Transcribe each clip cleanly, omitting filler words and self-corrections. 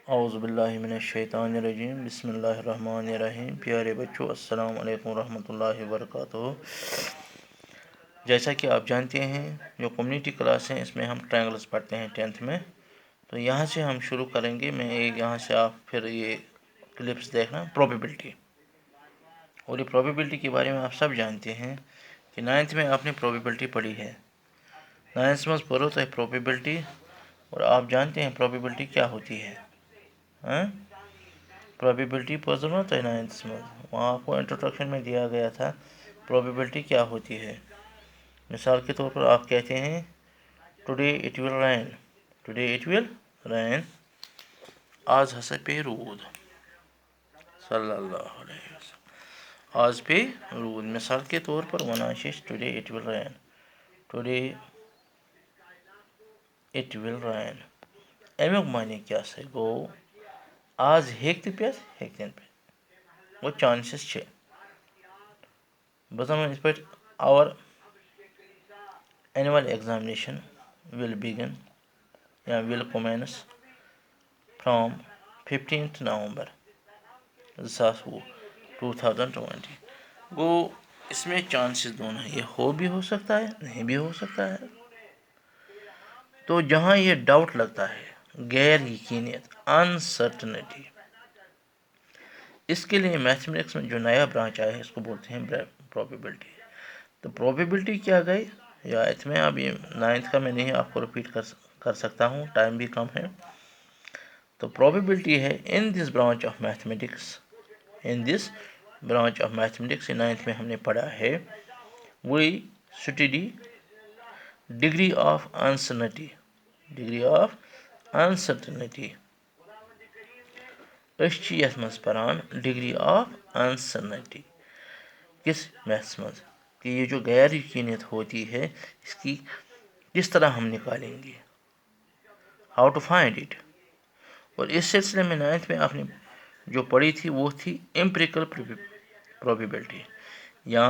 اعوذ باللہ من الشیطان الرجیم بسم اللہ الرحمن الرحیم۔ پیارے بچوں، السلام علیکم ورحمۃ اللہ وبرکاتہ۔ جیسا کہ آپ جانتے ہیں، جو کمیونٹی کلاس ہیں اس میں ہم ٹرائنگلز پڑھتے ہیں 10th میں، تو یہاں سے ہم شروع کریں گے۔ میں یہاں سے آپ پھر یہ کلپس دیکھنا، پروبیبلٹی، اور یہ پروبیبلٹی کے بارے میں آپ سب جانتے ہیں کہ 9th میں آپ نے پروبیبلٹی پڑھی ہے۔ 9th میں پڑھو تو پروبیبلٹی، اور آپ جانتے ہیں پروبیبلٹی کیا ہوتی ہے۔ پروبیبلٹی پڑھنا تو 9th میں وہاں آپ کو انٹروڈکشن میں دیا گیا تھا پروبیبلٹی کیا ہوتی ہے۔ مثال کے طور پر آپ کہتے ہیں today it will rain, today it will rain, آج ہسا پے رود، صلی اللہ علیہ وسلم، آج پے رود۔ مثال کے طور پر ونان چھِ أسۍ today it will rain, today it will rain. امیُک معنی کیٛاہ سا گوٚو آز ہیٚکہِ تہِ پٮ۪تھ ہیٚکہِ تہِ نہٕ پٮ۪تھ، گوٚو چانسِز چھِ۔ بہٕ زَن یِتھ پٲٹھۍ آوَر اینوَل ایٚگزامنیشن ول بِگن یا ول کومینس فرام 15th نومبر 2020۔ گوٚو اس میں چانسز دونوں ہیں، یہ ہو بھی ہو سکتا ہے، نہیں بھی ہو سکتا ہے۔ تو جہاں یہ ڈاؤٹ لگتا ہے، غیر یقینیت، انسرٹنٹی، اس کے لیے میتھمیٹکس میں جو نیا برانچ آیا ہے اس کو بولتے ہیں پروبیبلٹی۔ تو پروبیبلٹی کیا گئی، یا اس میں اب یہ 9th کا میں نہیں آپ کو رپیٹ کر سکتا ہوں، ٹائم بھی کم ہے۔ تو پروبیبلٹی ہے in this branch of mathematics, in this branch of mathematics 9th میں ہم نے پڑھا ہے، we study degree of uncertainty, degree of uncertainty. أسۍ چھِ یَتھ منٛز پران ڈگری آف انسرٹنٹی کس میتھس منٛز، کہ یہ جو غیر یقینیت ہوتی ہے اس کی کس طرح ہم نکالیں گے، ہاؤ ٹو فائنڈ اٹ۔ اور اس سلسلے میں 9th میں آپ نے جو پڑھی تھی وہ تھی امپریکل پروبیبلٹی، یا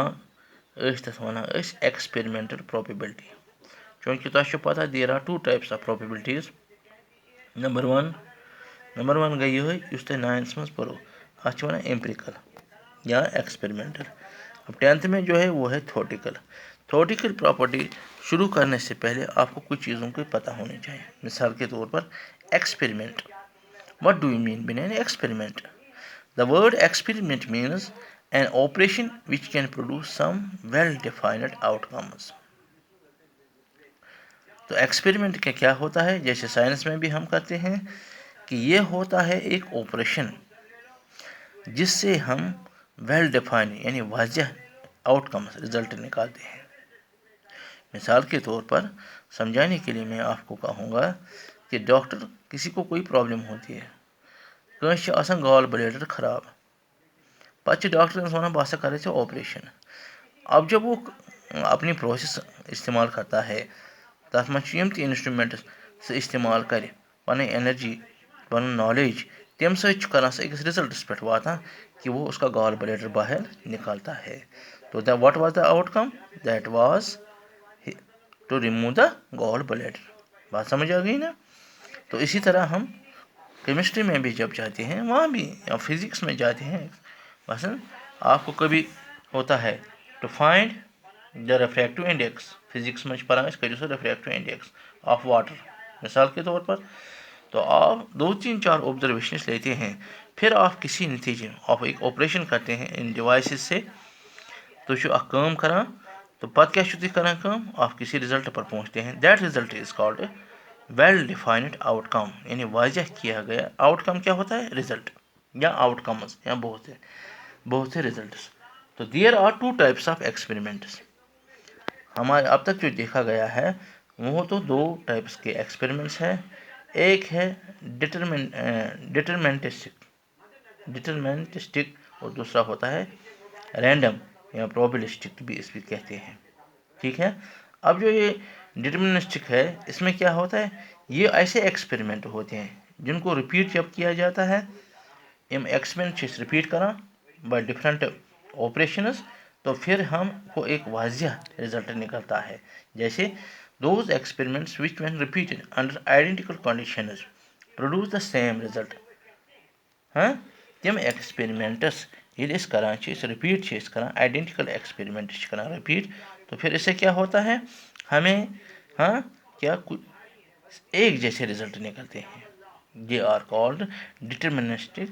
أسۍ تَتھ وَنان أسۍ ایکسپیرمنٹل پروبیبلٹی۔ چونکہ تۄہہِ چھُ پتہ there are 2 types of probabilities. Number one گئی یہ یُس تۄہہِ 9th منٛز پوٚرُو، اَتھ چھِ وَنان امپریکل یا ایکسپیریمنٹل۔ اب 10th میں جو ہے وہ ہے تھیوریٹیکل۔ تھیوریٹیکل پراپرٹی شروع کرنے سے پہلے آپ کو کچھ چیزوں کو پتہ ہونے چاہیے۔ مثال کے طور پر experiment, what do you mean by an experiment? The word experiment means an operation which can produce some well defined outcomes. تو ایکسپیریمنٹ کیا ہوتا ہے، جیسے سائنس میں بھی ہم کرتے ہیں، کہ یہ ہوتا ہے ایک آپریشن جس سے ہم ویل ڈیفائن یعنی واضح آؤٹ کمز، رزلٹ نکالتے ہیں۔ مثال کے طور پر سمجھانے کے لیے میں آپ کو کہوں گا کہ ڈاکٹر کسی کو کوئی پرابلم ہوتی ہے، کٲنٛسہِ چھِ آسان گال بلیڈر خراب، پتہٕ چھِ ڈاکٹر وَنان بہٕ ہسا کَرے ژےٚ آپریشن۔ اب جب وہ اپنی پروسیس استعمال کرتا ہے، تَتھ منٛز چھِ یِم تہِ انسٹرومینٹس سُہ استعمال کرِ، پنٕنۍ اینرجی، پنُن نالیج، تمہِ سۭتۍ چھُ کران سُہ أکِس رِزلٹس پٮ۪ٹھ واتان کہ وہ اس کا گال بلیڈر باہر نکالتا ہے۔ تو what was the outcome? That was to remove the gallbladder. بات سمجھ آ گئی نا؟ تو اسی طرح ہم کیمسٹری میں بھی جب جاتے ہیں وہاں بھی، یا فزکس میں جاتے ہیں، مثلاً آپ کو کبھی ہوتا ہے to find the refractive index, physics میں پڑھان أسۍ کٔرِو سا ریفریکٹو انڈیکس آف واٹر مثال کے طور پر۔ تو آپ 2-3-4 آبزرویشنس لیتے ہیں، پھر آپ کسی نتیجے آپ ایک آپریشن کرتے ہیں ان ڈیوائسز سے، تُہۍ چھُو اکھ کٲم کران، تو پتہٕ کیٛاہ چھُو تُہۍ کران کٲم، آپ کسی رزلٹ پر پہنچتے ہیں، that result is called well defined outcome, یعنی واضح کیا گیا آؤٹ کم کیا ہوتا ہے، رزلٹ یا آؤٹ کمز، یا بہت سے رزلٹس۔ تو there are 2 types of experiments. ہمارے اب تک جو دیکھا گیا ہے وہ تو 2 ٹائپس کے ایکسپیریمنٹس ہیں، ایک ہے ڈٹرمنٹسٹک اور دوسرا ہوتا ہے رینڈم یا پروبیبلسٹک بھی اس بھی کہتے ہیں، ٹھیک ہے۔ اب جو یہ ڈٹرمنسٹک ہے اس میں کیا ہوتا ہے، یہ ایسے ایکسپیریمنٹ ہوتے ہیں جن کو ریپیٹ جب کیا جاتا ہے، یم ایکسپیریمنٹ ریپیٹ کران بائی ڈفرینٹ آپریشنز، تو پھر ہم کو ایک واضح رزلٹ نکلتا ہے۔ جیسے those experiments which when repeated under identical conditions produce the same result. تم ایکسپیریمنٹس یہ اس کران ریپیٹ کران آئیڈینٹیکل ایکسپیریمنٹ کران ریپیٹ تو پھر اس سے کیا ہوتا ہے ہمیں کیا ایک جیسے رزلٹ نکلتے ہیں. They are called deterministic.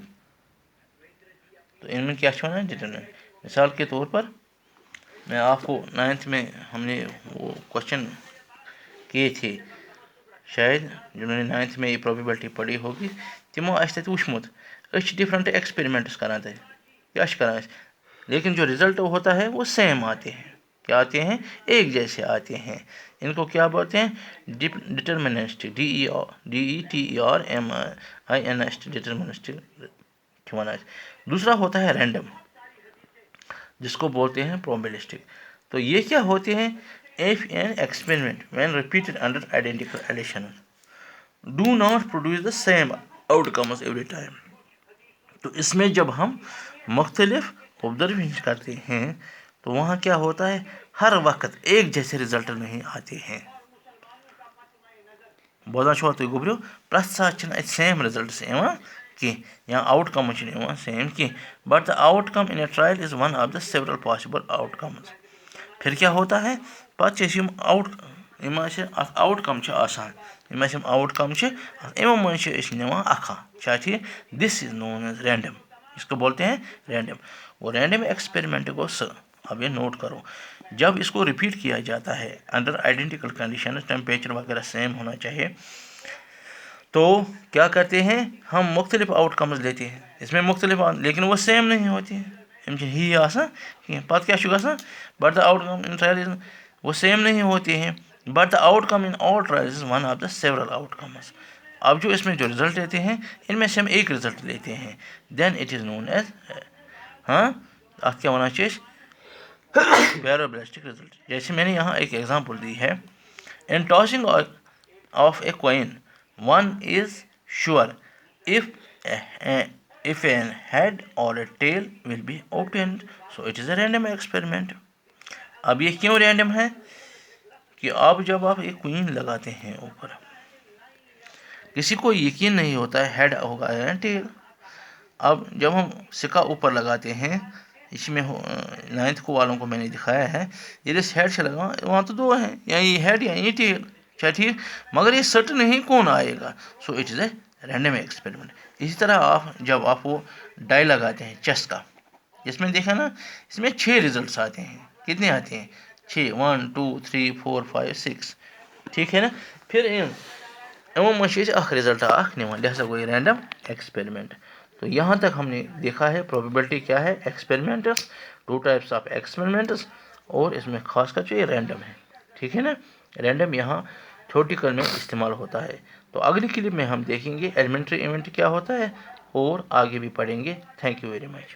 تو ان میں کیا چھوڑنا ہے ڈٹرمنٹ. مثال کے طور پر میں آپ کو 9th میں ہم نے وہ کوشچن کیے تھے شاید جنہوں نے 9th میں یہ پروبیبلٹی پڑھی ہوگی تمو آسہِ تَتہِ وٕچھمُت أسۍ چھِ ڈفرینٹ ایکسپیریمنٹس کران تَتہِ کیا چھِ کران لیکن جو رزلٹ ہوتا ہے وہ سیم آتے ہیں. کیا آتے ہیں ایک جیسے آتے ہیں. ان کو کیا بولتے ہیں ڈٹرمنسٹک. DETERMINIST deterministic. دوسرا ہوتا ہے رینڈم جس کو بولتے ہیں پروبیبلسٹک. تو یہ کیا ہوتے ہیں if an experiment when repeated under identical conditions do not produce the same outcomes every time. تو اس میں جب ہم مختلف آبزرویشن کرتے ہیں تو وہاں کیا ہوتا ہے ہر وقت ایک جیسے رزلٹ نہیں آتے ہیں. بوزان چھوا تُہۍ گوٚبرِو پرٛٮ۪تھ ساتہٕ چھِنہٕ اَتہِ سیم رِزلٹٕس یِوان کینٛہہ یا آوُٹ کَمٕز چھِنہٕ یِوان سیم کینٛہہ but the outcome in a trial is one of the several possible outcomes. پھر کیا ہوتا ہے پتہٕ چھِ أسۍ یِم اَسہِ اَتھ آوُٹ کم چھِ آسان یِم اَسہِ یِم آوُٹ کم چھِ یِمو منٛز چھِ أسۍ نِوان اکھ چھا ٹھیٖک. دِس از نون ایز رینڈم. اس کو بولتے ہیں رینڈم. وہ رینڈم ایکسپیریمنٹ کو اب یہ نوٹ کرو جب اس کو ریپیٹ کیا جاتا ہے انڈر آئیڈینٹیکل کنڈیشن ٹیمپریچر وغیرہ سیم ہونا چاہیے تو کیا کرتے ہیں ہم مختلف آؤٹ کمز لیتے ہیں. اس میں مختلف لیکن وہ سیم نہیں ہوتی ہیں یِم چھِ ہی آسان کینٛہہ. پتہٕ کیٛاہ چھُ گژھان but the out come in trial وہ سیم نہیں ہوتے ہیں but the out come in all trials is one of the several out comes. اب جو اس میں جو رزلٹ لیتے ہیں ان میں سے ہم ایک رزلٹ لیتے ہیں then it is known as اتھ کیا ونان چھِ أسۍ پیرابلسٹک رزلٹ. جیسے میں نے یہاں ایک ایگزامپل دی ہے in tossing of a coin one is sure if an head or a tail will be obtained so it is a random experiment. اب یہ کیوں رینڈم ہے کہ آپ جب آپ ایک کوئن لگاتے ہیں اوپر کسی کو یقین نہیں ہوتا ہے ہیڈ ہوگا یا ٹیل. اب جب ہم سکہ اوپر لگاتے ہیں اس میں 9th کو والوں کو میں نے دکھایا ہے یہ ہیڈ سے لگا وہاں تو دو ہیں یا یہ ہیڈ یا یہ ٹیل اچھا ٹھیک مگر یہ سٹ نہیں کون آئے گا so it is a random experiment. اسی طرح آپ جب آپ وہ ڈائی لگاتے ہیں چیس کا جس میں دیکھا نا اس میں 6 رزلٹس آتے ہیں. کتنے آتے ہیں 6 1 2 3 4 5 6 ٹھیک ہے نا. پھر یِمو منٛز چھِ أسۍ اکھ رِزلٹ اکھ نِوان لہذا گوٚو یہ رینڈم ایکسپیریمنٹ. تو یہاں تک ہم نے دیکھا ہے پروبیبلٹی کیا ہے ایکسپیریمنٹس 2 ٹائپس آف ایکسپیریمنٹس اور اس میں خاص کر جو یہ رینڈم ہے ٹھیک ہے نا. رینڈم یہاں تھیوریٹیکل میں استعمال ہوتا ہے. تو اگلی کلپ میں ہم دیکھیں گے ایلیمنٹری ایونٹ کیا ہوتا ہے اور آگے بھی پڑھیں گے. Thank you very much.